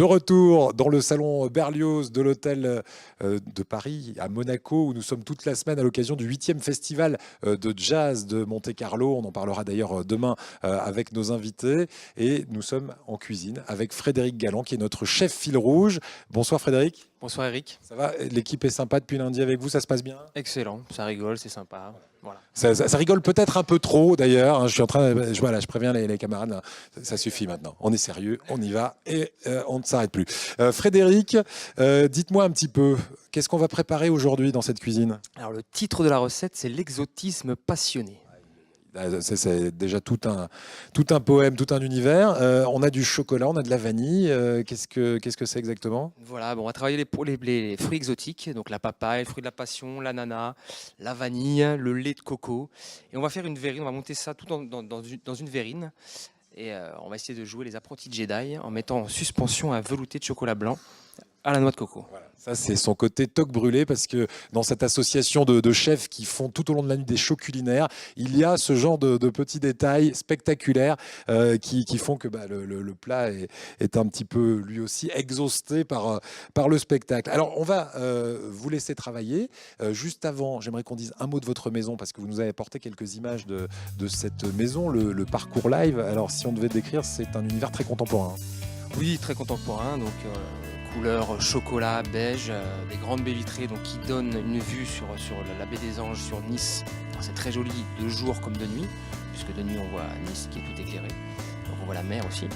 De retour dans le salon Berlioz de l'hôtel de Paris à Monaco où nous sommes toute la semaine à l'occasion du 8e festival de jazz de Monte-Carlo. On en parlera d'ailleurs demain avec nos invités. Et nous sommes en cuisine avec Frédéric Galland qui est notre chef fil rouge. Bonsoir Frédéric. Bonsoir Eric. Ça va? L'équipe est sympa depuis lundi avec vous, ça se passe bien? Excellent, ça rigole, c'est sympa. Voilà. Ça rigole peut-être un peu trop d'ailleurs. Je suis en train, voilà, je préviens les camarades. Là, ça suffit maintenant. On est sérieux, on y va et on ne s'arrête plus. Frédéric, dites-moi un petit peu, qu'est-ce qu'on va préparer aujourd'hui dans cette cuisine? Alors le titre de la recette, c'est l'exotisme passionné. C'est déjà tout un poème, tout un univers. On a du chocolat, on a de la vanille. Qu'est-ce que c'est exactement? Voilà, bon, on va travailler les fruits exotiques, donc la papaye, le fruit de la passion, l'ananas, la vanille, le lait de coco. Et on va faire une verrine, on va monter ça tout dans une verrine. Et on va essayer de jouer les apprentis Jedi en mettant en suspension un velouté de chocolat blanc à la noix de coco. Voilà. Ça, c'est son côté toque brûlé parce que dans cette association de chefs qui font tout au long de la nuit des shows culinaires, il y a ce genre de petits détails spectaculaires qui font que le plat est un petit peu lui aussi exhausté par le spectacle. Alors, on va vous laisser travailler. Juste avant, j'aimerais qu'on dise un mot de votre maison parce que vous nous avez apporté quelques images de cette maison, le parcours live. Alors, si on devait décrire, c'est un univers très contemporain. Oui, très contemporain, donc couleur chocolat, beige, des grandes baies vitrées donc, qui donnent une vue sur la baie des Anges, sur Nice. C'est très joli de jour comme de nuit, puisque de nuit on voit Nice qui est tout éclairé, donc on voit la mer aussi.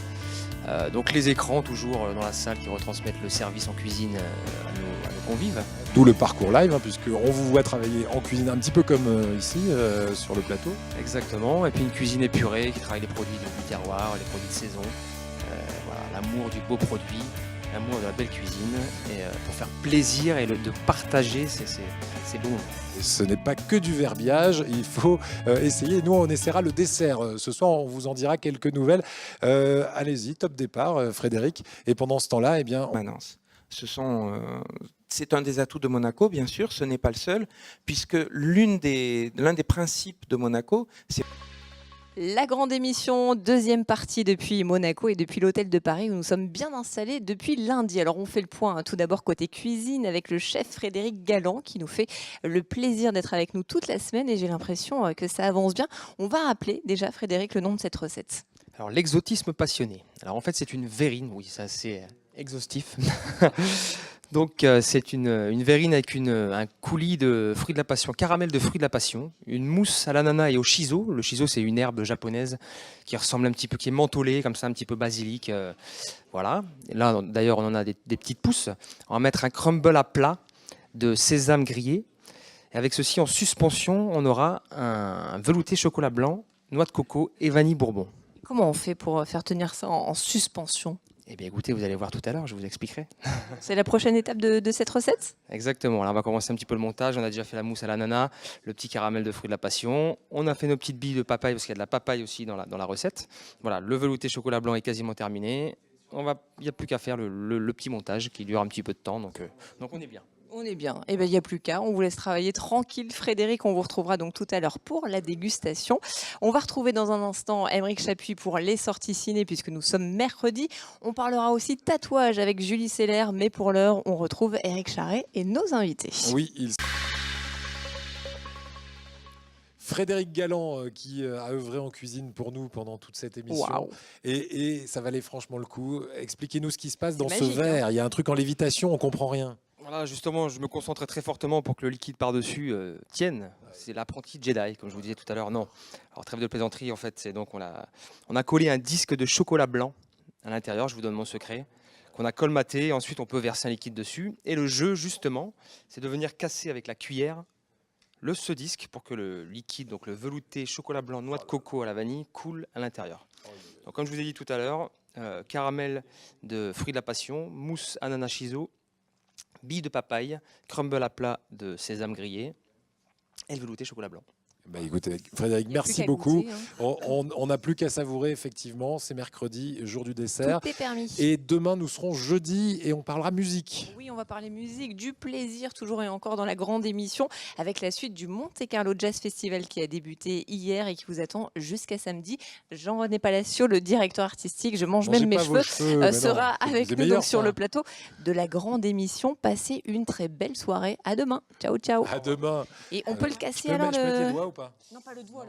Donc les écrans toujours dans la salle qui retransmettent le service en cuisine à nos convives. D'où le parcours live, hein, puisqu'on vous voit travailler en cuisine un petit peu comme ici sur le plateau. Exactement, et puis une cuisine épurée qui travaille les produits du terroir, les produits de saison. Voilà, l'amour du beau produit, l'amour de la belle cuisine, et pour faire plaisir et de partager ces bons moments. Et ce n'est pas que du verbiage, il faut essayer. Nous, on essaiera le dessert. Ce soir, on vous en dira quelques nouvelles. Allez-y, top départ, Frédéric. Et pendant ce temps-là, eh bien, permanence. C'est un des atouts de Monaco, bien sûr, ce n'est pas le seul, puisque l'un des principes de Monaco, c'est la grande émission, deuxième partie depuis Monaco et depuis l'hôtel de Paris où nous sommes bien installés depuis lundi. Alors on fait le point tout d'abord côté cuisine avec le chef Frédéric Galland qui nous fait le plaisir d'être avec nous toute la semaine et j'ai l'impression que ça avance bien. On va rappeler déjà Frédéric le nom de cette recette. Alors l'exotisme passionné. Alors en fait c'est une verrine, oui ça c'est exhaustif. Donc c'est une verrine avec un coulis de fruits de la passion, caramel de fruits de la passion, une mousse à l'ananas et au shiso. Le shiso c'est une herbe japonaise qui ressemble un petit peu, qui est mentholée comme ça, un petit peu basilic. Voilà. Et là d'ailleurs on en a des petites pousses. On va mettre un crumble à plat de sésame grillé. Et avec ceci en suspension, on aura un velouté chocolat blanc, noix de coco et vanille bourbon. Comment on fait pour faire tenir ça en suspension ? Eh bien écoutez, vous allez voir tout à l'heure, je vous expliquerai. C'est la prochaine étape de cette recette ? Exactement, là on va commencer un petit peu le montage. On a déjà fait la mousse à l'ananas, le petit caramel de fruits de la passion. On a fait nos petites billes de papaye, parce qu'il y a de la papaye aussi dans la recette. Voilà, le velouté chocolat blanc est quasiment terminé. Il n'y a plus qu'à faire le petit montage qui dure un petit peu de temps, donc on est bien. On est bien. Eh bien, il n'y a plus qu'à. On vous laisse travailler tranquille. Frédéric, on vous retrouvera donc tout à l'heure pour la dégustation. On va retrouver dans un instant Aymeric Chapuis pour les sorties ciné puisque nous sommes mercredi. On parlera aussi tatouage avec Julie Seller. Mais pour l'heure, on retrouve Éric Charret et nos invités. oui, Frédéric Galland qui a œuvré en cuisine pour nous pendant toute cette émission. Waouh. Et ça valait franchement le coup. Expliquez-nous ce qui se passe dans ce magique, verre. Il y a un truc en lévitation, on comprend rien. Voilà, justement, je me concentrais très fortement pour que le liquide par-dessus tienne. C'est l'apprenti Jedi, comme je vous disais tout à l'heure. Non. Alors, trêve de plaisanterie, en fait, c'est donc on a collé un disque de chocolat blanc à l'intérieur, je vous donne mon secret, qu'on a colmaté. Ensuite, on peut verser un liquide dessus. Et le jeu, justement, c'est de venir casser avec la cuillère ce disque pour que le liquide, donc le velouté chocolat blanc, noix de coco à la vanille, coule à l'intérieur. Donc, comme je vous ai dit tout à l'heure, caramel de fruits de la passion, mousse ananas shiso, billes de papaye, crumble à plat de sésame grillé et le velouté chocolat blanc. Bah, écoutez, Frédéric, Il y a plus merci qu'à beaucoup. goûter, hein. On n'a plus qu'à savourer, effectivement. C'est mercredi, jour du dessert. Tout est permis. Et demain, nous serons jeudi et on parlera musique. Oui, on va parler musique, du plaisir, toujours et encore dans la grande émission, avec la suite du Monte Carlo Jazz Festival qui a débuté hier et qui vous attend jusqu'à samedi. Jean-René Palacio, le directeur artistique, je mange même Mangez mes pas vos cheveux, mais non, sera c'est avec nous meilleur, donc sur ça. le plateau de la grande émission. Passez une très belle soirée. À demain. Ciao, ciao. À demain. Et on peut le Je casser peux alors mettre les le... doigts ou pas? Non, pas le doigt.